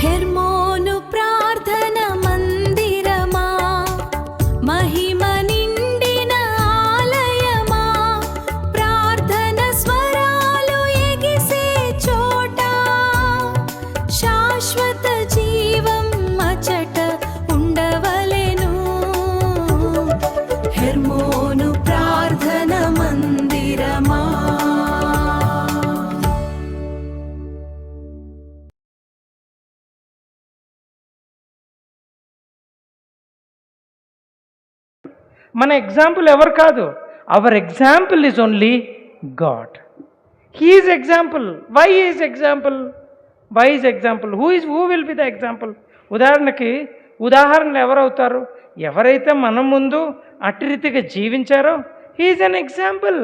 హెర్మోను ప్రార్థన మందిరమా, మహిమ నిండిన ఆలయమా, ప్రార్థన స్వరాలు ఎగిసే చోట, శాశ్వత జీవం అచట ఉండవలెను. హెర్మోను ప్రార్థన మందిరమా. మన ఎగ్జాంపుల్ ఎవరు కాదు, our example is only God. He is example. Why is example? Why is example? Who will be the example? ఉదాహరణలు ఎవరవుతారు? ఎవరైతే మన ముందు అట్టి రీతిగా జీవించారో he is an example.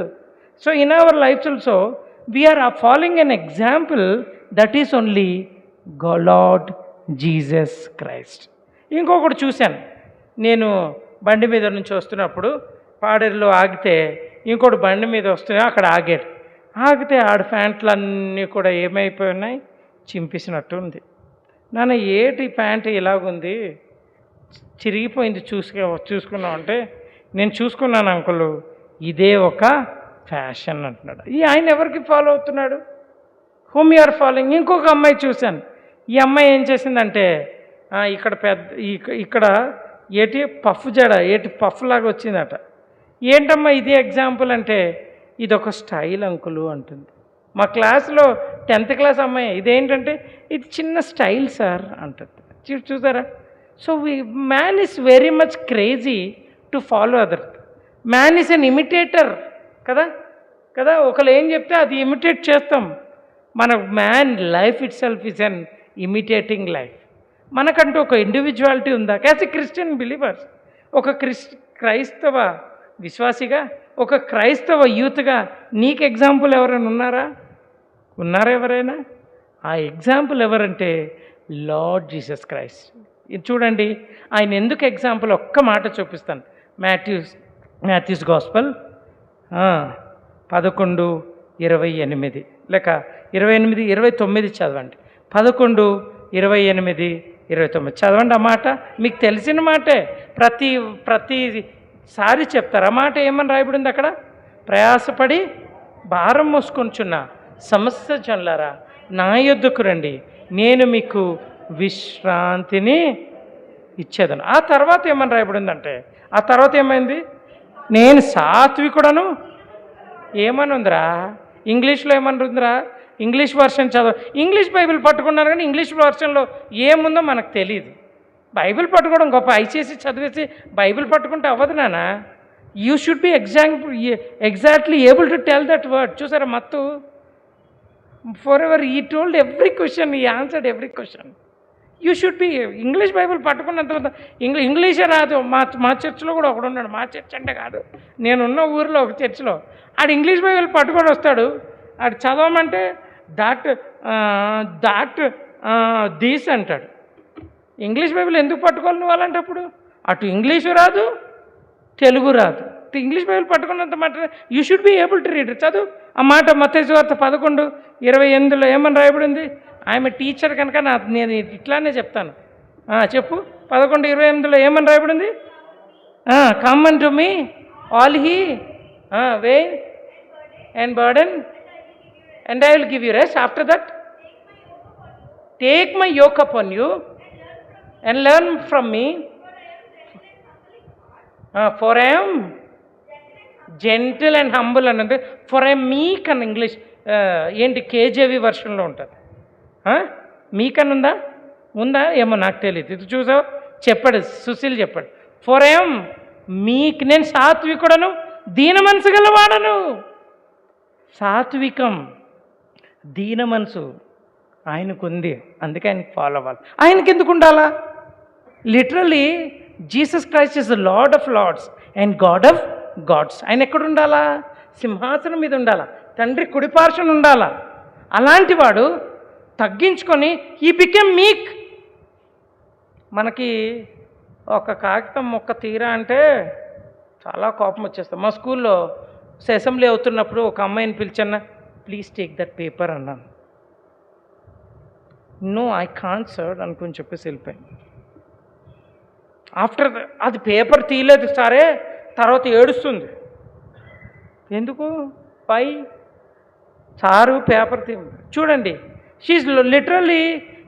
So in our life also we are following an example that is only Lord Jesus Christ. ఇంకొకటి చూశాను, నేను బండి మీద నుంచి వస్తున్నప్పుడు పాడేరులో ఆగితే ఇంకోటి బండి మీద వస్తున్నా అక్కడ ఆగాడు. ఆగితే ఆడ ప్యాంట్లన్నీ కూడా ఏమైపోయి ఉన్నాయి, చింపేసినట్టు ఉంది. నాన్న ఏటి ప్యాంట్ ఇలాగుంది, చిరిగిపోయింది, చూసుకున్నావు అంటే నేను చూసుకున్నాను అంకుల్, ఇదే ఒక ఫ్యాషన్ అంటున్నాడు. ఈ ఆయన ఎవరికి ఫాలో అవుతున్నాడు? Whom you are following? ఇంకొక అమ్మాయి చూశాను. ఈ అమ్మాయి ఏం చేసిందంటే ఇక్కడ ఇక్కడ ఏటి పఫ్ జడ పఫ్ లాగా వచ్చిందట. ఏంటమ్మా ఇది ఎగ్జాంపుల్ అంటే, ఇదొక స్టైల్ అంకులు అంటుంది. మా క్లాస్లో 10th క్లాస్ అమ్మాయి ఇదేంటంటే ఇది చిన్న స్టైల్ సార్ అంటుంది. చూసారా? So man is very much crazy to follow other. Man is an imitator కదా. ఒకళ్ళు ఏం చెప్తే అది ఇమిటేట్ చేస్తాం. మన man life itself is an imitating life. మనకంటూ ఒక ఇండివిజువాలిటీ ఉందా? యాజ్ ఎ క్రిస్టియన్ బిలీవర్స్, ఒక క్రైస్తవ విశ్వాసిగా, ఒక క్రైస్తవ యూత్గా నీకు ఎగ్జాంపుల్ ఎవరైనా ఉన్నారా ఎవరైనా? ఆ ఎగ్జాంపుల్ ఎవరంటే లార్డ్ జీసస్ క్రైస్ట్. ఇది చూడండి, ఆయన ఎందుకు ఎగ్జాంపుల్ ఒక్క మాట చూపిస్తాను. మాథ్యూస్ గాస్పల్ 11:28 లేక 29 చదవండి. 11:28-29 చదవండి. ఆ మాట మీకు తెలిసిన మాటే, ప్రతిసారి చెప్తారు. ఆ మాట ఏమని రాయబడింది అక్కడ? ప్రయాసపడి భారం మోసుకొంచున్న సమస్త జనులారా నా యొద్దకు రండి, నేను మీకు విశ్రాంతిని ఇచ్చేదను. ఆ తర్వాత ఏమని రాయబడిందంటే, ఆ తర్వాత ఏమైంది? నేను సాత్వికుడను. ఏమని ఉందిరా? ఇంగ్లీష్లో ఏమని ఉందిరా? ఇంగ్లీష్ వర్షన్ చదవ. ఇంగ్లీష్ బైబిల్ పట్టుకున్నారు కానీ ఇంగ్లీష్ వర్షన్లో ఏముందో మనకు తెలియదు. బైబిల్ పట్టుకోవడం గొప్ప, ఐచేసి చదివేసి బైబిల్ పట్టుకుంటే అవ్వదు నాన్న. You should be exactly able to tell that word. చూసారా మత్తు? For ever he told every question, he answered every question. You should be English Bible పట్టుకున్నంత ఇంగ్లీషే రాదు. మా చర్చిలో కూడా ఒకడు ఉన్నాడు. మా చర్చ్ అంటే కాదు, నేనున్న ఊరిలో ఒక చర్చిలో ఆడు ఇంగ్లీష్ బైబిల్ పట్టుకొని వస్తాడు. ఆడు చదవమంటే దాట్ దీస్ అంటాడు. ఇంగ్లీష్ బైబిల్ ఎందుకు పట్టుకోవాలి నువ్వు అలాంటప్పుడు? అటు ఇంగ్లీషు రాదు, తెలుగు రాదు. ఇంగ్లీష్ బైబిల్ పట్టుకున్నంత మాట you should be able to read. చదువు ఆ మాట. మత్తయి సువార్త 11:28 ఏమని రాయబడింది? ఆమె టీచర్ కనుక నేను ఇట్లానే చెప్తాను. చెప్పు. 11:28 ఏమని రాయబడింది? Come unto me all he vain and burden and I will give you rest. After that, take my yoke upon you and learn from me, for I am gentle and humble అన్నది. for I am meek అని English ఏంటి KJV వర్షన్లో ఉంటుంది. మీక్ అని ఉందా ఏమో నాకు తెలియదు. ఇది చూసావు, చెప్పాడు సుశీల్ చెప్పాడు. for I am meek, నేను సాత్వికుడను, దీన మనసు గలవాడను. సాత్వికం, దీన మనసు ఆయనకు ఉంది, అందుకే ఆయనకు ఫాలో అవ్వాలి. ఆయనకి ఎందుకు ఉండాలా? Literally Jesus Christ is the lord of lords and God of gods. ఆయన ఎక్కడ ఉండాలా? సింహాసనం మీద ఉండాలా, తండ్రి కుడిపార్శ్వన ఉండాలా. అలాంటి వాడు తగ్గించుకొని ఈ బికెమ్ మీక్. మనకి ఒక కాగితం మొక్క తీరా అంటే చాలా కోపం వచ్చేస్తాం. మా స్కూల్లో అసెంబ్లీ అవుతున్నప్పుడు ఒక అమ్మాయిని పిలిచన్నా, ప్లీజ్ టేక్ దట్ పేపర్ అన్నాను. నో ఐ కాంట్ సార్ అనుకుని చెప్పేసి వెళ్ళిపోయాను. ఆఫ్టర్ అది పేపర్ తీయలేదు సరే, తర్వాత ఏడుస్తుంది. ఎందుకు? పై సారు పేపర్ చూడండి, she literally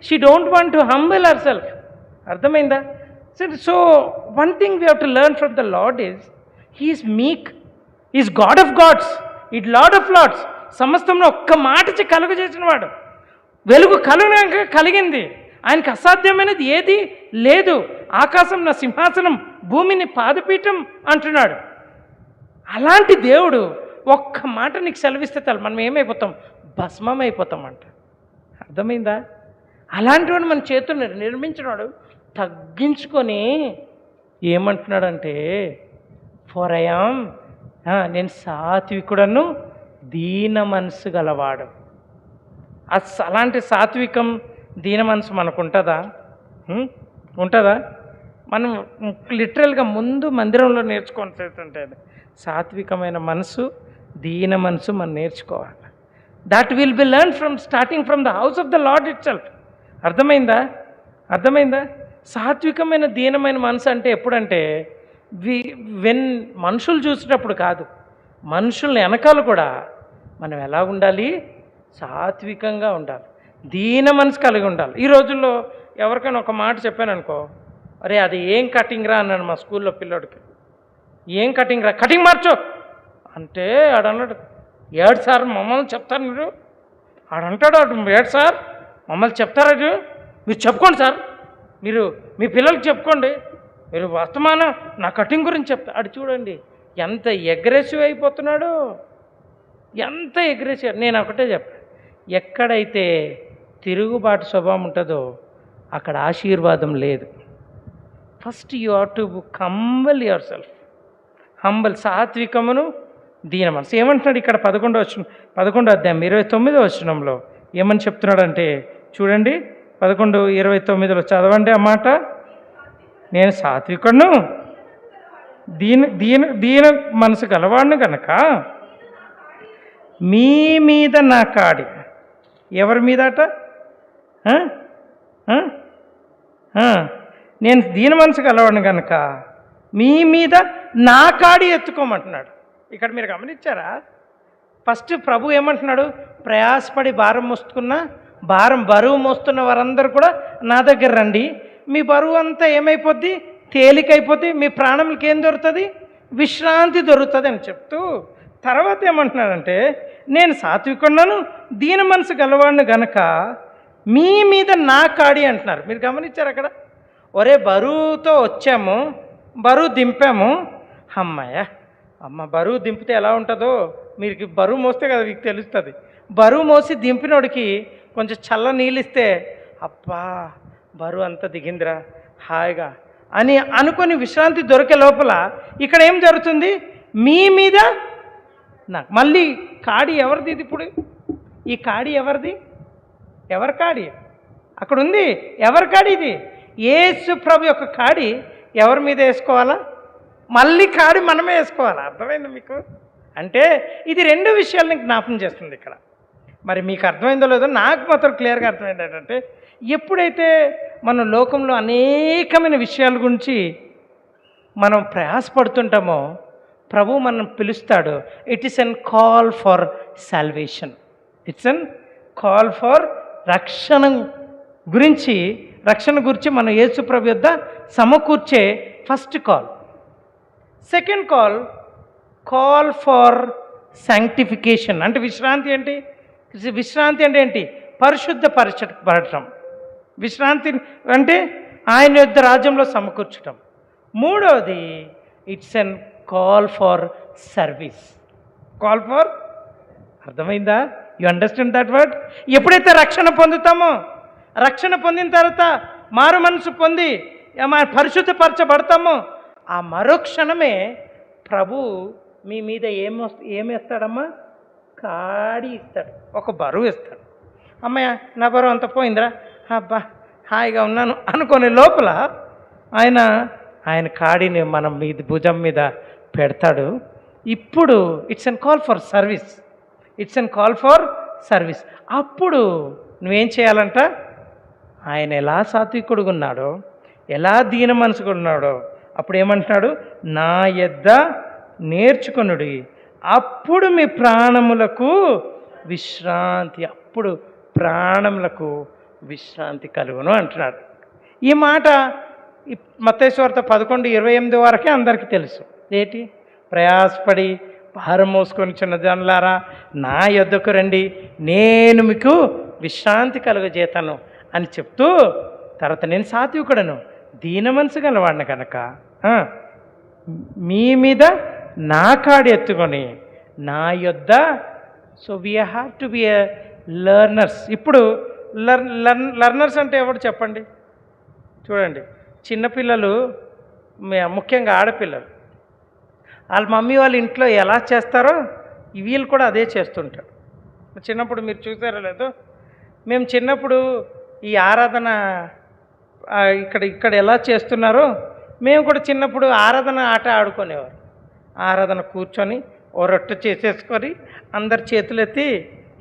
she don't want to humble herself. అర్థమైందా? So one thing we have to learn from the Lord is he's meek, is God of gods, it Lord of lords. సమస్తంలో ఒక్క మాట కలుగు చేసిన వాడు. వెలుగు కలుగునాక కలిగింది. ఆయనకు అసాధ్యమైనది ఏది లేదు. ఆకాశం నా సింహాసనం, భూమిని పాదపీఠం అంటున్నాడు. అలాంటి దేవుడు ఒక్క మాట నీకు సెలవిస్తే చాలు మనం ఏమైపోతాం? భస్మం అయిపోతామంట. అర్థమైందా? అలాంటి వాడు మన చేతులు నిర్మించినాడు. తగ్గించుకొని ఏమంటున్నాడంటే ఫర్ ఐ యామ్, నేను సాత్వికుడను, దీన మనసు గలవాడు. అలాంటి సాత్వికం దీన మనసు మనకు ఉంటుందా? ఉంటుందా? మనం లిటరల్గా ముందు మందిరంలో నేర్చుకుంటుంటే సాత్వికమైన మనసు, దీన మనసు మనం నేర్చుకోవాలి. That will be learn starting from the house of the lord it self. అర్థమైందా? అర్థమైందా? సాత్వికమైన దీనమైన మనసు అంటే ఎప్పుడంటే వెన్ మనుషులు చూసేటప్పుడు కాదు, మనుషుల్ని వెనకాల కూడా మనం ఎలా ఉండాలి? సాత్వికంగా ఉండాలి, దీన మనసు కలిగి ఉండాలి. ఈ రోజుల్లో ఎవరికైనా ఒక మాట చెప్పాను అనుకో, అరే అది ఏం కటింగ్ రా అన్నాడు మా స్కూల్లో పిల్లోడికి. ఏం కటింగ్ రా? కటింగ్ మార్చో అంటే ఆడన్నాడు, ఏడు సార్ మమ్మల్ని చెప్తారు మీరు? ఆడంటాడు, ఏడు సార్ మమ్మల్ని చెప్తారా? మీరు చెప్పుకోండి సార్, మీరు మీ పిల్లలకి చెప్పుకోండి, మీరు వర్తమానం నా కటింగ్ గురించి చెప్తా. అది చూడండి ఎంత అగ్రెసివ్ అయిపోతున్నాడు, ఎంత అగ్రెసివ్. నేను ఒకటే చెప్పాను, ఎక్కడైతే తిరుగుబాటు స్వభావం ఉంటుందో అక్కడ ఆశీర్వాదం లేదు. First you have to humble yourself. Humble, సాత్వికమును దీన మనసు. ఏమంటున్నాడు ఇక్కడ 11వ అధ్యాయం 29వ వచనంలో ఏమని చెప్తున్నాడంటే చూడండి, 11:29 చదవండి ఆ మాట. నేను సాత్వికుడును, దీన మనసు గలవాడును కనుక మీ మీద నా కాడి. ఎవరి మీద అట? నేను దీన మనసు గలవాడిని కనుక మీ మీద నా కాడి ఎత్తుకోమంటున్నాడు. ఇక్కడ మీరు గమనించారా? ఫస్ట్ ప్రభు ఏమంటున్నాడు? ప్రయాసపడి బరువు మోస్తున్న వారందరూ కూడా నా దగ్గర రండి, మీ బరువు అంతా ఏమైపోద్ది? తేలికైపోద్ది, మీ ప్రాణములకి ఏం దొరుకుతుంది? విశ్రాంతి దొరుకుతుంది అని చెప్తూ తర్వాత ఏమంటున్నాడంటే నేను సాత్వికున్నాను, దీన మనసు గలవాడిని గనక మీ మీద నా కాడి అంటున్నారు. మీరు గమనించారు అక్కడ? ఒరే బరువుతో వచ్చాము, బరువు దింపాము, అమ్మ బరువు దింపితే ఎలా ఉంటుందో మీకు బరువు మోస్తే కదా మీకు తెలుస్తుంది. బరువు మోసి దింపినోడికి కొంచెం చల్ల నీళ్ళు ఇస్తే అబ్బా బరువు అంతా దిగిందిరా హాయిగా అని అనుకొని విశ్రాంతి దొరికే లోపల ఇక్కడ ఏం జరుగుతుంది? మీ మీద నాకు మళ్ళీ కాడి ఎవరిది? ఇది ఇప్పుడు ఈ కాడి ఎవరిది? ఎవరి కాడి అక్కడ ఉంది? ఎవరి కాడి ఇది? యేసు ప్రభు యొక్క కాడి ఎవరి మీద వేసుకోవాలా? మళ్ళీ కాడి మనమే వేసుకోవాలా? అర్థమైంది మీకు? అంటే ఇది రెండు విషయాలని జ్ఞాపకం చేస్తుంది ఇక్కడ. మరి మీకు అర్థమైందో లేదో నాకు మాత్రం క్లియర్గా అర్థమైంది ఏంటంటే ఎప్పుడైతే మన లోకంలో అనేకమైన విషయాల గురించి మనం ప్రయాసపడుతుంటామో ప్రభు మనం పిలుస్తాడు. It is an call for salvation. It's an call for రక్షణ గురించి మన యేసు ప్రభు యొద్ద సమకూర్చే first call. Second call for sanctification. అంటే విశ్రాంతి ఏంటి? విశ్రాంతి అంటే ఏంటి? పరిశుద్ధపరచడం. విశ్రాంతి అంటే ఆయన యొద్ద రాజ్యంలో సమకూర్చడం. మూడవది it's an call for service. Call for, అర్థమైందా? You understand that word? ఎప్పుడైతే రక్షణ పొందుతామో, రక్షణ పొందిన తర్వాత మారు మనసు పొంది పరిశుద్ధపరచబడతామో ఆ మరుక్షణమే ప్రభు మీ మీద ఏమేస్తాడమ్మా? కాడి ఇస్తాడు, ఒక బరువు ఇస్తాడు. అమ్మయ్య నా బరువు అంత పోయిందిరా, అబ్బా హాయిగా ఉన్నాను అనుకునే లోపల ఆయన కాడిని మనం మీద భుజం మీద పెడతాడు. ఇప్పుడు it's an call for service. It's an call for service. అప్పుడు నువ్వేం చేయాలంట? ఆయన ఎలా సాత్వికుడుగా ఉన్నాడో, ఎలా దీన మనసుగా ఉన్నాడో, అప్పుడు ఏమంటున్నాడు, నా యొద్ద నేర్చుకొనుడి, అప్పుడు మీ ప్రాణములకు విశ్రాంతి, అప్పుడు ప్రాణములకు విశ్రాంతి కలుగును అంటున్నాడు. ఈ మాట మత్తయి సువార్త 11:28 వరకే అందరికీ తెలుసు. ఏంటి? ప్రయాసపడి భారం మోసుకొని చిన్న జనులారా నా యొద్దకు రండి, నేను మీకు విశ్రాంతి కలుగజేతాను అని చెప్తూ, తర్వాత నేను సాత్వికుడను, దీన మనసు గలవాడిని కనుక మీ మీద నా కాడి ఎత్తుకొని నా యొద్ద. So we have to be a learners. ఇప్పుడు లెర్నర్స్ అంటే ఎవరు చెప్పండి? చూడండి, చిన్నపిల్లలు, ముఖ్యంగా ఆడపిల్లలు, వాళ్ళ మమ్మీ వాళ్ళ ఇంట్లో ఎలా చేస్తారో వీళ్ళు కూడా అదే చేస్తుంటారు. చిన్నప్పుడు మీరు చూసారో లేదో, మేము చిన్నప్పుడు ఈ ఆరాధన ఇక్కడ ఎలా చేస్తున్నారో మేము కూడా చిన్నప్పుడు ఆరాధన ఆట ఆడుకునేవారు. ఆరాధన కూర్చొని ఓ రొట్టె చేసేసుకొని అందరు చేతులు ఎత్తి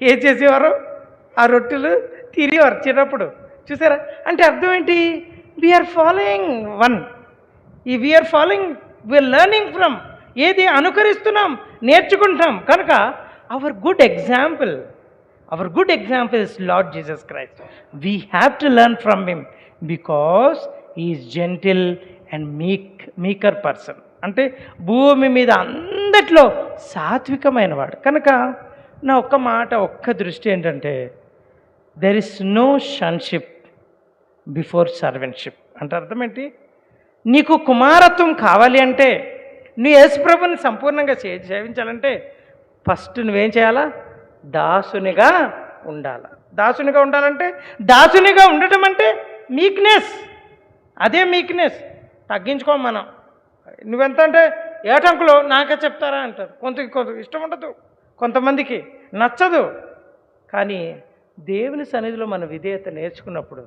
ఏం చేసేవారు, ఆ రొట్టెలు తిరిగేవారు చిన్నప్పుడు. చూసారా? అంటే అర్థం ఏంటి? We are following one. ఈ we are following, we are learning from, ఏది అనుకరిస్తున్నాం, నేర్చుకుంటాం. కనుక our good example is Lord Jesus Christ. We have to learn from him because he is gentle and meeker person. అంటే భూమి మీద అందట్లో సాత్వికమైన వాడు. కనుక నా ఒక్క దృష్టి ఏంటంటే, there is no sonship before servantship. అంటే అర్థం ఏంటి? నీకు కుమారత్వం కావాలి అంటే, నువ్వు యేసుప్రభుని సంపూర్ణంగా సేవించాలంటే ఫస్ట్ నువ్వేం చేయాలా? దాసునిగా ఉండాలి. దాసునిగా ఉండాలంటే, దాసునిగా ఉండటం అంటే మీక్నెస్. అదే మీక్నెస్. తగ్గించుకో మనం. నువ్వెంత అంటే ఏటంకులో నాకే చెప్తారా అంటారు. కొంత ఇష్టం ఉండదు, కొంతమందికి నచ్చదు. కానీ దేవుని సన్నిధిలో మన విధేయత నేర్చుకున్నప్పుడు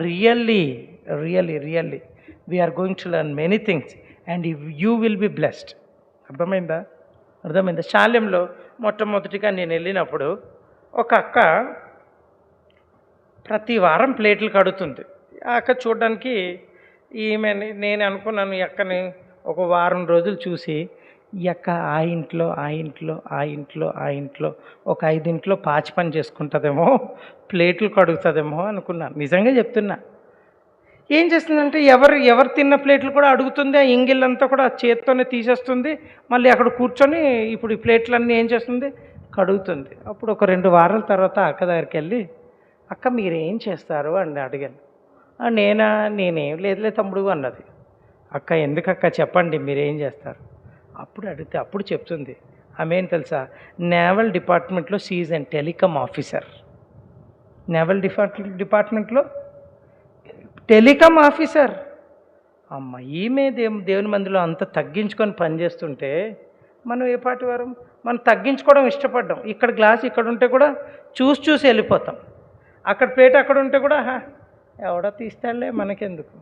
really we are going to learn many things and you will be blessed. అర్థమైందా? శాల్యంలో మొట్టమొదటిగా నేను వెళ్ళినప్పుడు ఒక అక్క ప్రతి వారం ప్లేట్లు కడుగుతుంది. ఆ అక్క చూడడానికి నేను అనుకున్నాను, ఈ అక్కని ఒక వారం రోజులు చూసి, ఈ అక్క ఆ ఇంట్లో ఒక 5 ఇంట్లో పాచి పని చేసుకుంటుందేమో, ప్లేట్లు కడుగుతుందేమో అనుకున్నాను. నిజంగా చెప్తున్నా. ఏం చేస్తుందంటే ఎవరు తిన్న ప్లేట్లు కూడా అడుగుతుంది, ఆ ఇంగిళ్ళంతా కూడా చేత్తోనే తీసేస్తుంది, మళ్ళీ అక్కడ కూర్చొని ఇప్పుడు ఈ ప్లేట్లన్నీ ఏం చేస్తుంది, కడుగుతుంది. అప్పుడు ఒక 2 వారాల తర్వాత అక్క దగ్గరికి వెళ్ళి, అక్క మీరేం చేస్తారు అని అడిగాను. నేనేం లేదులే తమ్ముడు అన్నది. అక్క ఎందుకక్క చెప్పండి మీరేం చేస్తారు? అప్పుడు అడిగితే అప్పుడు చెప్తుంది. ఆమె ఏం తెలుసా? నేవల్ డిపార్ట్మెంట్లో she is and telecom officer. Naval డిపార్ట్మెంట్లో టెలికామ్ ఆఫీసర్. అమ్మ, ఈమె దేవుని మందిలో అంత తగ్గించుకొని పనిచేస్తుంటే మనం ఏ పాటి వారం? మనం తగ్గించుకోవడం ఇష్టపడ్డాం. ఇక్కడ గ్లాస్ ఇక్కడ ఉంటే కూడా చూసి వెళ్ళిపోతాం. అక్కడ ప్లేట్ అక్కడ ఉంటే కూడా ఎవడో తీస్తాడులే మనకెందుకు.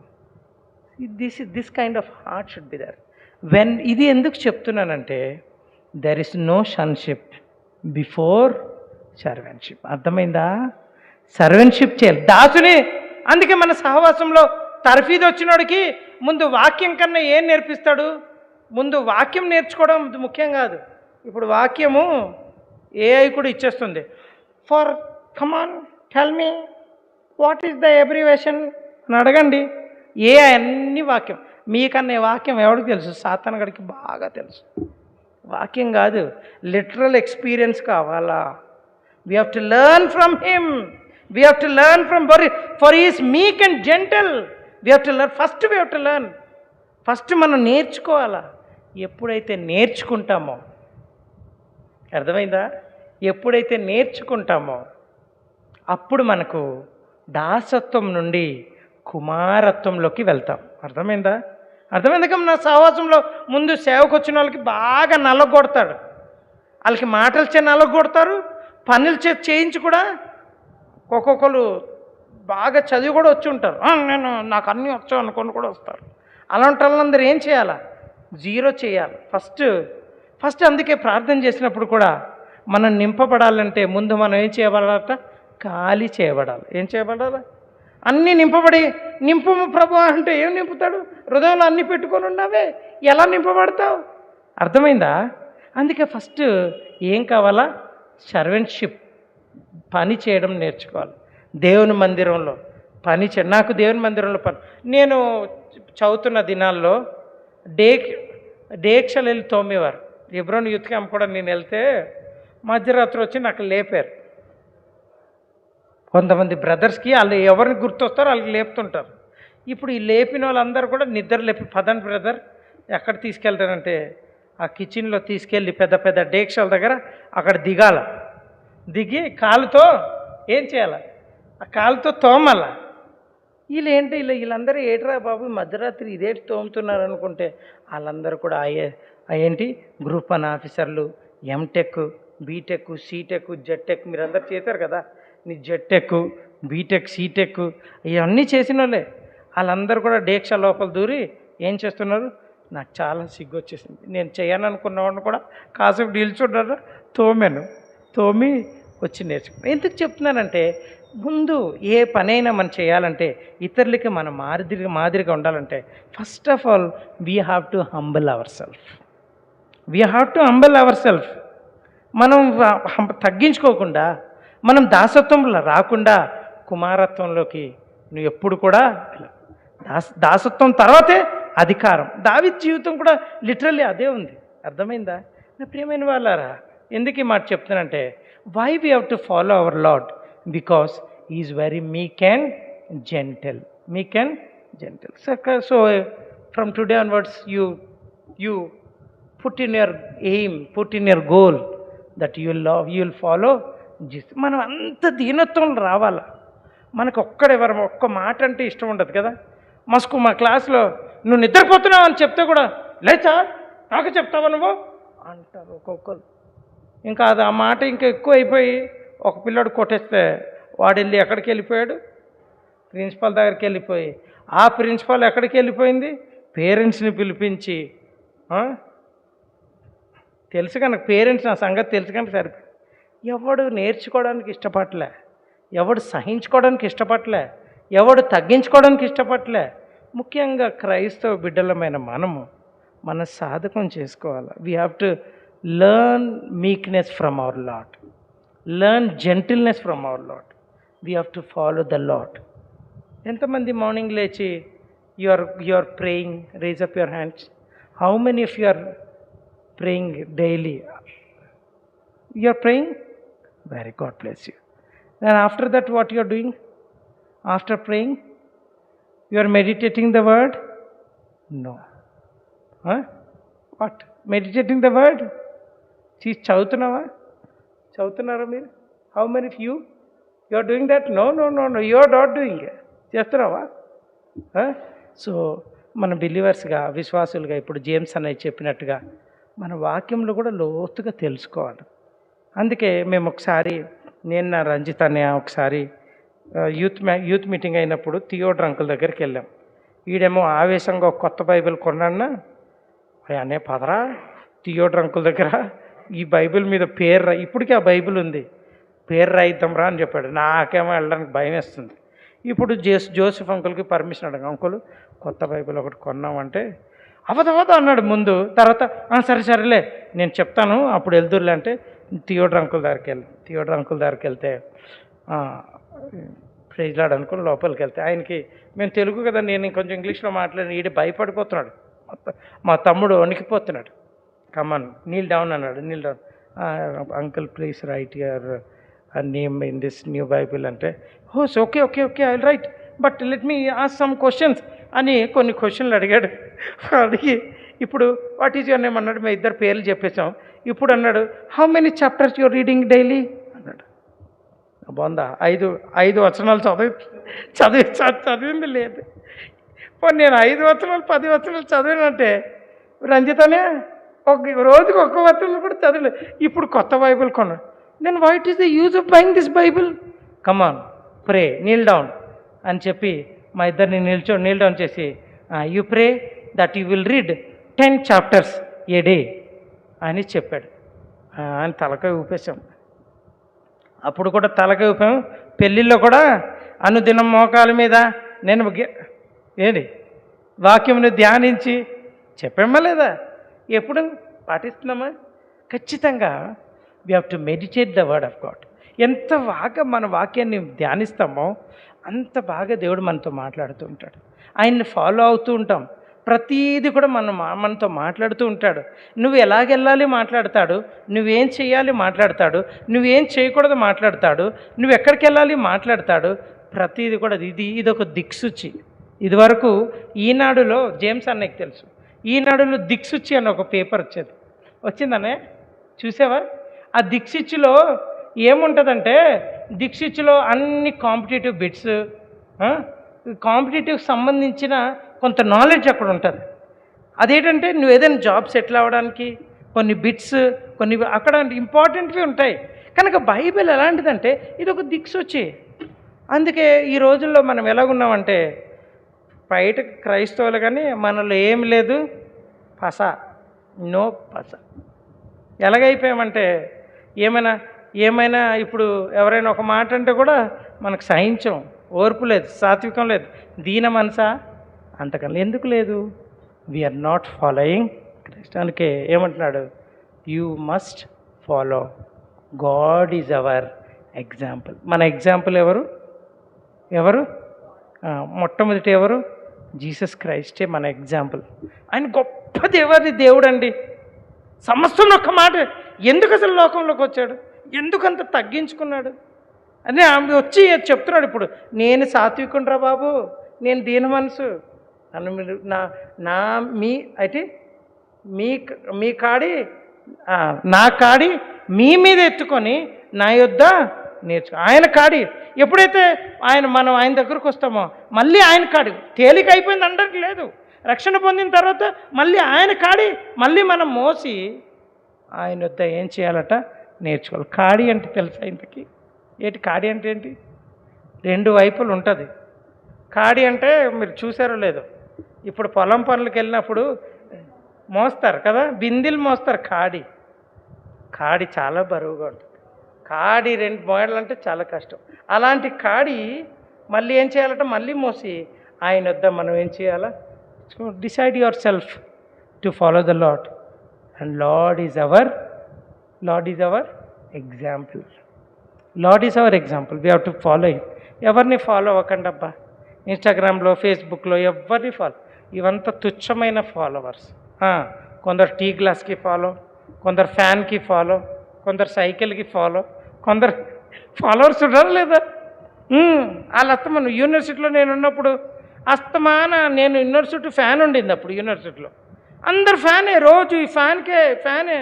This kind of heart should be there. ఇది ఎందుకు చెప్తున్నానంటే, there is no sonship before servantship. అర్థమైందా? సర్వెంట్షిప్ చేయాలి, దాసుని. అందుకే మన సహవాసంలో తర్ఫీదు వచ్చినోడికి ముందు వాక్యం కన్నా ఏం నేర్పిస్తాడు? ముందు వాక్యం నేర్చుకోవడం ముఖ్యం కాదు. ఇప్పుడు వాక్యము ఏఐ కూడా ఇచ్చేస్తుంది. Come on tell me what is the abbreviation అని అడగండి. అన్ని వాక్యం. మీకన్నా వాక్యం ఎవరికి తెలుసు? సాతానుగాడికి బాగా తెలుసు. వాక్యం కాదు, లిటరల్ ఎక్స్పీరియన్స్ కావాలా. We have to learn from him. We have to learn from for he is మీక్ and gentle. We have to learn. First మనం నేర్చుకోవాలా. ఎప్పుడైతే నేర్చుకుంటామో, అర్థమైందా? ఎప్పుడైతే నేర్చుకుంటామో అప్పుడు మనకు దాసత్వం నుండి కుమారత్వంలోకి వెళ్తాం. అర్థమైందా? నా సహవాసంలో ముందు సేవకు వచ్చిన వాళ్ళకి బాగా నల్లగొడతాడు. వాళ్ళకి మాటలు నల్లగొడతారు, పనులు చేయించి కూడా. ఒక్కొక్కరు బాగా చదివి కూడా వచ్చి ఉంటారు. నాకు అన్నీ వచ్చావు అనుకొని కూడా వస్తారు. అలాంటి వాళ్ళందరూ ఏం చేయాలా? 0 చేయాలి ఫస్ట్. అందుకే ప్రార్థన చేసినప్పుడు కూడా మనం నింపబడాలంటే ముందు మనం ఏం చేయబడాలట? ఖాళీ చేయబడాలి. ఏం చేయబడాలి? అన్నీ నింపబడి నింపము ప్రభు అంటే ఏం నింపుతాడు? హృదయంలో అన్నీ పెట్టుకొని ఉన్నావే, ఎలా నింపబడతావు? అర్థమైందా? అందుకే ఫస్ట్ ఏం కావాలా? సర్వెంట్షిప్, పని చేయడం నేర్చుకోవాలి. దేవుని మందిరంలో పని నాకు దేవుని మందిరంలో పని, నేను చదువుతున్న దినాల్లో డేక్షలు వెళ్ళి తోమేవారు. హెబ్రోన్ యూత్ క్యాంప్ కూడా నేను వెళ్తే మధ్యరాత్రి వచ్చి నాకు లేపారు. కొంతమంది బ్రదర్స్కి వాళ్ళు ఎవరిని గుర్తొస్తారో వాళ్ళకి లేపుతుంటారు. ఇప్పుడు ఈ లేపిన వాళ్ళందరూ కూడా నిద్ర లేపి, పదండి బ్రదర్ ఎక్కడ తీసుకెళ్తారంటే ఆ కిచెన్లో తీసుకెళ్ళి పెద్ద పెద్ద డేక్షల దగ్గర అక్కడ దిగి కాలుతో ఏం చేయాలి? ఆ కాలుతో తోమాల. వీళ్ళందరూ ఏట్రా బాబు మధ్యరాత్రి ఇదేంటి తోముతున్నారు అనుకుంటే వాళ్ళందరూ కూడా ఏంటి గ్రూప్ 1 ఆఫీసర్లు, ఎంటెక్, బీటెక్, సీటెక్, జెట్టెక్. మీరందరూ చేశారు కదా, నీ జెట్టెక్, బీటెక్, సీటెక్ ఇవన్నీ చేసిన వాళ్ళే. వాళ్ళందరూ కూడా డేక్ష లోపల దూరి ఏం చేస్తున్నారు? నాకు చాలా సిగ్గు వచ్చేసింది. నేను చేయననుకున్నవాడిని కూడా కాసేపు నిల్చున్నారు, తోమి వచ్చి నేర్చుకున్నాను. ఎందుకు చెప్తున్నానంటే ముందు ఏ పనైనా మనం చేయాలంటే, ఇతరులకి మనం మాదిరిగా ఉండాలంటే first of all we have to humble our self. మనం తగ్గించుకోకుండా, మనం దాసత్వంలో రాకుండా కుమారత్వంలోకి నువ్వు ఎప్పుడు కూడా దాసత్వం తర్వాతే అధికారం. దావీదు జీవితం కూడా లిటరల్లీ అదే ఉంది. అర్థమైందా? నా ప్రియమైన వాళ్ళారా, ఎందుకు ఈ మాట చెప్తున్నానంటే, why we have to follow our lord? Because is very meek and gentle. So from today onwards you put in your aim, put in your goal that you will follow Jesus. మనం అంత దీనత్వం రావాలా. మనకు ఒక్క మాట అంటే ఇష్టం ఉండదు కదా. మా క్లాస్లో నువ్వు నిద్రపోతున్నావు అని చెప్తే కూడా, లేచా నాకు చెప్తావా నువ్వు అంటారు ఒక్కొక్కరు. ఇంకా అది ఆ మాట ఇంకా ఎక్కువ అయిపోయి ఒక పిల్లాడు కొట్టేస్తే వాడు వెళ్ళి ఎక్కడికి వెళ్ళిపోయాడు? ప్రిన్సిపాల్ దగ్గరికి వెళ్ళిపోయి, ఆ ప్రిన్సిపాల్ ఎక్కడికి వెళ్ళిపోయింది? పేరెంట్స్ని పిలిపించి, తెలుసు కనుక పేరెంట్స్ నా సంగతి తెలుసు కనుక సరిపోయి. ఎవడు నేర్చుకోవడానికి ఇష్టపడలే, ఎవడు సహించుకోవడానికి ఇష్టపడలే, ఎవడు తగ్గించుకోవడానికి ఇష్టపడలే. ముఖ్యంగా క్రైస్తవ బిడ్డలమైన మనము మన సాధకం చేసుకోవాలి. We have to learn meekness from our lord, learn gentleness from our lord. We have to follow the lord. ఎంతమంది మార్నింగ్ లేచి you are praying? Rise up your hands. How many of you are praying daily? You are praying? Very God bless you. Then after that what you are doing? After praying, you are meditating the word? No. What? Meditating the word? చదువుతున్నారా మీరు? How many of you are doing that? No, you are not doing it. చేస్తున్నావా? So మన బిలీవర్స్గా, విశ్వాసులుగా ఇప్పుడు James అన్నయ్య చెప్పినట్టుగా మన వాక్యంలో కూడా లోతుగా తెలుసుకోవాలి. అందుకే మేము ఒకసారి, నేను నా రంజిత్ అన్నయ్య ఒకసారి యూత్ మీటింగ్ అయినప్పుడు థియోడర్ అంకుల్ దగ్గరికి వెళ్ళాం. ఈడేమో ఆవేశంగా ఒక కొత్త బైబిల్ కొన్నాన్నా, అనే పదరా థియోడర్ అంకుల్ దగ్గర ఈ బైబిల్ మీద పేరు ఇప్పటికీ ఆ బైబిల్ ఉంది, పేరు రాయిద్దాం రా అని చెప్పాడు. నాకేమో వెళ్ళడానికి భయం వేస్తుంది. ఇప్పుడు జోసెఫ్ అంకుల్కి పర్మిషన్ అడగ, అంకుల్ కొత్త బైబిల్ ఒకటి కొన్నామంటే అవదవద అన్నాడు ముందు. తర్వాత సరేలే నేను చెప్తాను అప్పుడు వెళ్తుర్లే అంటే థియోడర్ అంకుల్ దగ్గరికి వెళ్తే ప్రైజ్లాడ్ అనుకుని లోపలికి వెళ్తే ఆయనకి, మేము తెలుగు కదా, నేను కొంచెం ఇంగ్లీష్లో మాట్లాడి ఈడ భయపడిపోతున్నాడు. మా తమ్ముడు వణికిపోతున్నాడు. కమాన్ నీల్ డౌన్ అన్నాడు. Kneel down. Uncle please write your name in this new Bible అంటే, హోస్ okay I will write, but let me ask some questions అని కొన్ని క్వశ్చన్లు అడిగాడు. అడిగి ఇప్పుడు వాట్ ఈజ్ యువర్ నేమ్ అన్నాడు. మేము ఇద్దరు పేర్లు చెప్పేసాం. ఇప్పుడు అన్నాడు, how many chapters your reading daily అన్నాడు. బాగుందా? 5 వచనాలు చదివింది లేదు. నేను 5 వచనాలు 10 వచనాలు చదివినంటే రంజితనే రోజుకి ఒక్క వచనం కూడా చదివలేదు. ఇప్పుడు కొత్త బైబిల్ కొన్నాడు. Then what is the use of buying this Bible? Come on pray, kneel down అని చెప్పి మా ఇద్దరిని నీల్ డౌన్ చేసి, you pray that you will read 10 chapters a day అని చెప్పాడు. అని తలకాయ ఊపేశాం. అప్పుడు కూడా తలకాయ ఊపాం. పెళ్ళిళ్ళలో కూడా అనుదినం మోకాల మీద నేను ఏంటి వాక్యమును ధ్యానించి చెప్పామా లేదా? ఎప్పుడు పాటిస్తున్నామా? ఖచ్చితంగా we have to meditate the word of God. ఎంత బాగా మన వాక్యాన్ని ధ్యానిస్తామో అంత బాగా దేవుడు మనతో మాట్లాడుతూ ఉంటాడు. ఆయన్ని ఫాలో అవుతూ ఉంటాం. ప్రతీది కూడా మనతో మాట్లాడుతూ ఉంటాడు. నువ్వు ఎలాగెళ్ళాలి మాట్లాడతాడు, నువ్వేం చేయాలి మాట్లాడతాడు, నువ్వేం చేయకూడదు మాట్లాడతాడు, నువ్వు ఎక్కడికి వెళ్ళాలి మాట్లాడతాడు. ప్రతీది కూడా ఇది ఒక దిక్సూచి. ఇదివరకు ఈనాడులో జేమ్స్ అన్నకి తెలుసు, ఈనాడులో దిక్సూచి అని ఒక పేపర్ వచ్చేది. వచ్చిందనే చూసావా? ఆ దిక్సూచిలో ఏముంటుందంటే, దిక్సూచిలో అన్ని కాంపిటేటివ్ బిట్స్, కాంపిటేటివ్కి సంబంధించిన కొంత నాలెడ్జ్ అక్కడ ఉంటుంది. అదేంటంటే నువ్వు ఏదైనా జాబ్ సెటిల్ అవ్వడానికి కొన్ని బిట్స్, కొన్ని అక్కడ ఇంపార్టెంట్వి ఉంటాయి. కనుక బైబిల్ ఎలాంటిదంటే ఇది ఒక దిక్సూచి. అందుకే ఈ రోజుల్లో మనం ఎలాగున్నామంటే, బయట క్రైస్తవులు కానీ మనలో ఏం లేదు, పస, నో పస. ఎలాగైపోయామంటే ఏమైనా ఇప్పుడు ఎవరైనా ఒక మాట అంటే కూడా మనకు సహించం, ఓర్పు లేదు, సాత్వికం లేదు, దీన మనసా అంతకన్నా ఎందుకు లేదు. We are not following Christ. అందుకే ఏమంటున్నాడు, you must follow God is our example. మన ఎగ్జాంపుల్ ఎవరు? మొట్టమొదటి ఎవరు? జీసస్ క్రైస్టే మన ఎగ్జాంపుల్. ఆయన గొప్ప దేవుడు అండి. సమస్తం ఒక్క మాట, ఎందుకు అసలు లోకంలోకి వచ్చాడు, ఎందుకంత తగ్గించుకున్నాడు అని ఆమె వచ్చి చెప్తున్నాడు. ఇప్పుడు నేను సాత్వికుండ్రా బాబు, నేను దీన మనసు, నన్ను మీరు మీ కాడి నా కాడి మీ మీద ఎత్తుకొని నా యొద్ద నేర్చుకో. ఆయన కాడి ఎప్పుడైతే మనం ఆయన దగ్గరకు వస్తామో మళ్ళీ ఆయన కాడి తేలిక అయిపోయింది అనడానికి లేదు. రక్షణ పొందిన తర్వాత మళ్ళీ ఆయన కాడి మళ్ళీ మనం మోసి ఆయన వద్ద ఏం చేయాలట, నేర్చుకోవాలి. కాడి అంటే తెలుసా ఇంతకీ? కాడి అంటే ఏంటి? రెండు వైపులు ఉంటుంది. కాడి అంటే మీరు చూసారో లేదో, ఇప్పుడు పొలం పనులకు వెళ్ళినప్పుడు మోస్తారు కదా, బిందెలు మోస్తారు. కాడి చాలా బరువుగా ఉంటుంది. కాడి 2 మోయాలంటే చాలా కష్టం. అలాంటి కాడి మళ్ళీ ఏం చేయాలంటే మళ్ళీ మోసి ఆయన వద్ద మనం ఏం చేయాలా? Decide your self to follow the lord, and lord is our example. Lord is our example. We have to follow him. ఎవరిని ఫాలో అవ్వకండి అబ్బా. ఇన్స్టాగ్రామ్లో, ఫేస్బుక్లో ఎవరిని ఫాలో, ఇవంతా తుచ్చమైన ఫాలోవర్స్. కొందరు టీ గ్లాస్కి ఫాలో, కొందరు ఫ్యాన్కి ఫాలో, కొందరు సైకిల్కి ఫాలో, కొందరు ఫాలోవర్స్ ఉన్నారు లేదా? వాళ్ళ అస్తమానం యూనివర్సిటీలో నేను ఉన్నప్పుడు నేను యూనివర్సిటీ ఫ్యాన్ ఉండింది. అప్పుడు యూనివర్సిటీలో అందరు ఫ్యానే, రోజు ఈ ఫ్యానే.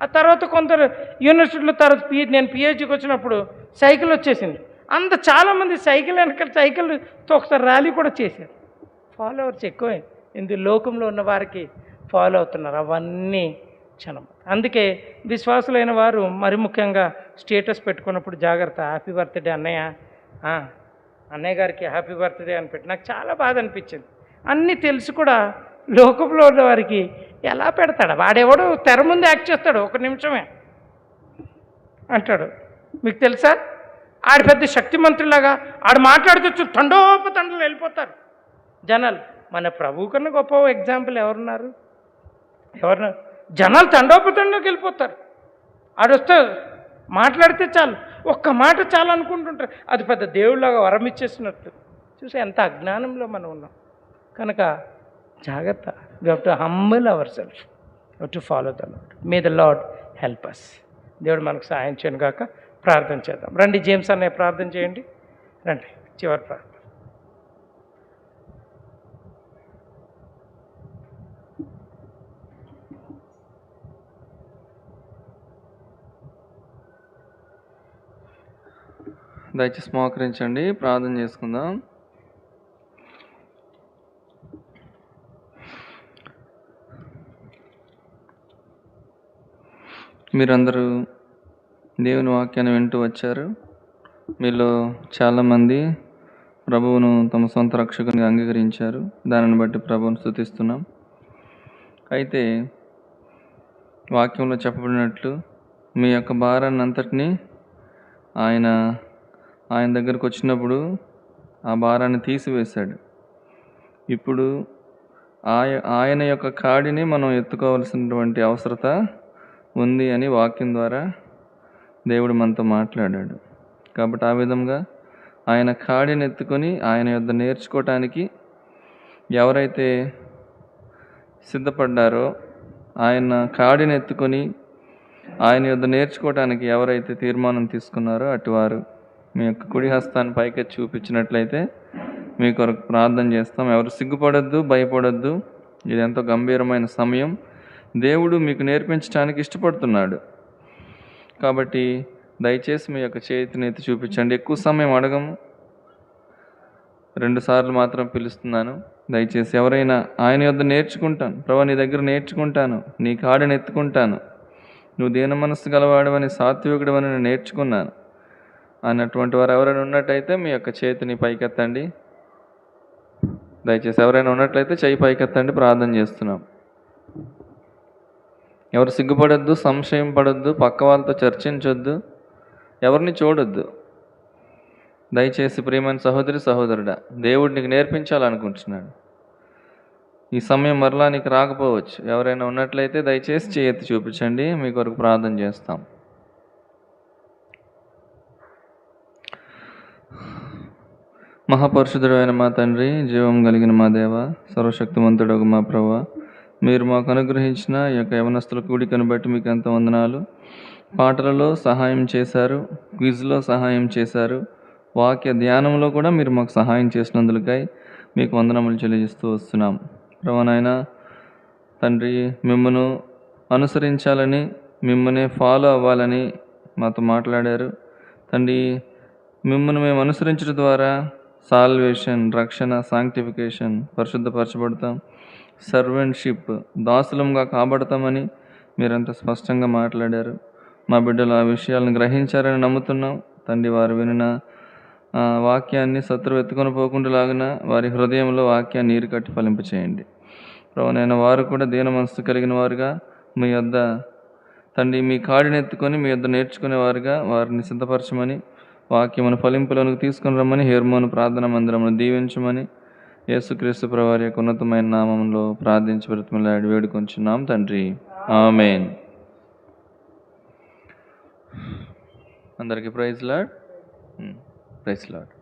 ఆ తర్వాత కొందరు యూనివర్సిటీలో నేను పిహెచ్డికి వచ్చినప్పుడు సైకిల్ వచ్చేసింది. చాలామంది సైకిల్ ఒకసారి ర్యాలీ కూడా చేశారు. ఫాలోవర్స్ ఎక్కువ లోకంలో ఉన్న వారికి ఫాలో అవుతున్నారు. అవన్నీ క్షణం. అందుకే విశ్వాసులైన వారు మరి ముఖ్యంగా స్టేటస్ పెట్టుకున్నప్పుడు జాగ్రత్త. హ్యాపీ బర్త్డే అన్నయ్య గారికి హ్యాపీ బర్త్డే అని పెట్టి నాకు చాలా బాధ అనిపించింది. అన్నీ తెలిసి కూడా లోకంలో ఉన్న వారికి ఎలా పెడతాడు? వాడెవడు తెర ముందు యాక్ట్ చేస్తాడు, 1 నిమిషమే అంటాడు. మీకు తెలుసా, ఆడు పెద్ద శక్తిమంతులాగా ఆడు మాట్లాడుతూ తండోపతండలు వెళ్ళిపోతారు జనాలు. మన ప్రభువు కన్నా గొప్ప ఎగ్జాంపుల్ ఎవరున్నారు? జనాలు తండోపతండోకి వెళ్ళిపోతారు. ఆడొస్తే మాట్లాడితే చాలు, ఒక్క మాట చాలు అనుకుంటుంటారు. అది పెద్ద దేవుళ్ళగా వరం ఇచ్చేసినట్టు. చూసి ఎంత అజ్ఞానంలో మనం ఉన్నాం. కనుక జాగ్రత్త. We have to humble our self, to follow the lord. May the lord help us. దేవుడు మనకు సహాయం చేయను గాక. ప్రార్థన చేద్దాం రండి. జేమ్స్ అన్నయ్య ప్రార్థన చేయండి. రండి, చివరి ప్రార్థన. దయచేసి మోకరించండి, ప్రార్థన చేసుకుందాం. మీరందరూ దేవుని వాక్యాన్ని వింటూ వచ్చారు. మీలో చాలామంది ప్రభువును తమ సొంత రక్షకునిగా అంగీకరించారు. దానిని బట్టి ప్రభువును స్తుతిస్తున్నాం. అయితే వాక్యంలో చెప్పబడినట్లు మీ యొక్క భారాన్ని అంతటినీ ఆయన ఆయన దగ్గరకు వచ్చినప్పుడు ఆ భారాన్ని తీసివేశాడు. ఇప్పుడు ఆయన యొక్క కాడిని మనం ఎత్తుకోవాల్సినటువంటి అవసరత ఉంది అని వాక్యం ద్వారా దేవుడు మనతో మాట్లాడాడు. కాబట్టి ఆ విధంగా ఆయన కాడిని ఎత్తుకొని ఆయన యొద్ద నేర్చుకోవటానికి ఎవరైతే సిద్ధపడ్డారో, ఆయన కాడిని ఎత్తుకొని ఆయన యొద్ద నేర్చుకోవటానికి ఎవరైతే తీర్మానం తీసుకున్నారో అటువారు మీ యొక్క కుడి హస్తాన్ని పైకెత్తి చూపించినట్లయితే మీ కొరకు ప్రార్థన చేస్తాం. ఎవరు సిగ్గుపడొద్దు, భయపడొద్దు. ఇది ఎంతో గంభీరమైన సమయం. దేవుడు మీకు నేర్పించడానికి ఇష్టపడుతున్నాడు. కాబట్టి దయచేసి మీ యొక్క చేతిని ఎత్తి చూపించండి. ఎక్కువ సమయం అడగము, 2 సార్లు మాత్రం పిలుస్తున్నాను. దయచేసి ఎవరైనా ఆయన యొద్ద నేర్చుకుంటాను, ప్రభు నీ దగ్గర నేర్చుకుంటాను, నీ కాడిని ఎత్తుకుంటాను, నువ్వు దీన మనస్సు గలవాడవని, సాత్వికుడవని నేను నేర్చుకున్నాను అన్నటువంటి వారు ఎవరైనా ఉన్నట్టయితే మీ యొక్క చేతిని పైకెత్తండి. దయచేసి ఎవరైనా ఉన్నట్లయితే చేయి పైకెత్తండి. ప్రార్థన చేస్తున్నాం. ఎవరు సిగ్గుపడొద్దు, సంశయం పడొద్దు, పక్క వాళ్ళతో చర్చించొద్దు, ఎవరిని చూడొద్దు. దయచేసి ప్రియమైన సహోదరి సహోదరుడా, దేవుడు నీకు నేర్పించాలనుకుంటున్నాడు. ఈ సమయం మరలా నీకు రాకపోవచ్చు. ఎవరైనా ఉన్నట్లయితే దయచేసి చేయెత్తి చూపించండి, మీ కొరకు ప్రార్థన చేస్తాం. మహాపరిశుద్ధుడైన మా తండ్రి, జీవం కలిగిన మా దేవ, సర్వశక్తిమంతుడగు మా ప్రభువ, మీరు మాకు అనుగ్రహించిన ఈ యొక్క యవనస్తుల కూడికను బట్టి మీకు ఎంత వందనాలు. పాటలలో సహాయం చేశారు, క్విజ్లో సహాయం చేశారు, వాక్య ధ్యానంలో కూడా మీరు మాకు సహాయం చేసినందులకై మీకు వందనములు చెల్లిస్తూ వస్తున్నాం. ప్రభువైనా తండ్రి, మిమ్మను అనుసరించాలని, మిమ్మల్ని ఫాలో అవ్వాలని మాతో మాట్లాడారు తండ్రి. మిమ్మల్ని మేము అనుసరించడం ద్వారా సాల్వేషన్, రక్షణ, సాంక్టిఫికేషన్, పరిశుద్ధపరచబడతాం, సర్వెంట్షిప్, దాసులంగా కాబడతామని మీరంత స్పష్టంగా మాట్లాడారు. మా బిడ్డలు ఆ విషయాలను గ్రహించారని నమ్ముతున్నాం తండ్రి. వారు వినిన వాక్యాన్ని శత్రువు ఎత్తుకొని పోకుండా లాగిన వారి హృదయంలో వాక్యాన్ని నీరు కట్టి ఫలింపచేయండి. ప్రభువైన వారు కూడా దీన మనస్సు కలిగిన వారుగా మీ యొద్ద తండ్రి మీ కాడిని ఎత్తుకొని మీ యొద్ద నేర్చుకునేవారుగా వారిని సిద్ధపరచమని, వాక్యమును ఫలింపులను తీసుకుని రమ్మని, హెర్మోను ప్రార్థన మందిరమును దీవించమని యేసుక్రీస్తు ప్రభువారి యొక్క ఉన్నతమైన నామంలో ప్రార్థించి బ్రతిమలాడి వేడుకొంచున్నాం తండ్రి. ఆమేన్. అందరికీ ప్రైజ్ లార్డ్. Praise lord.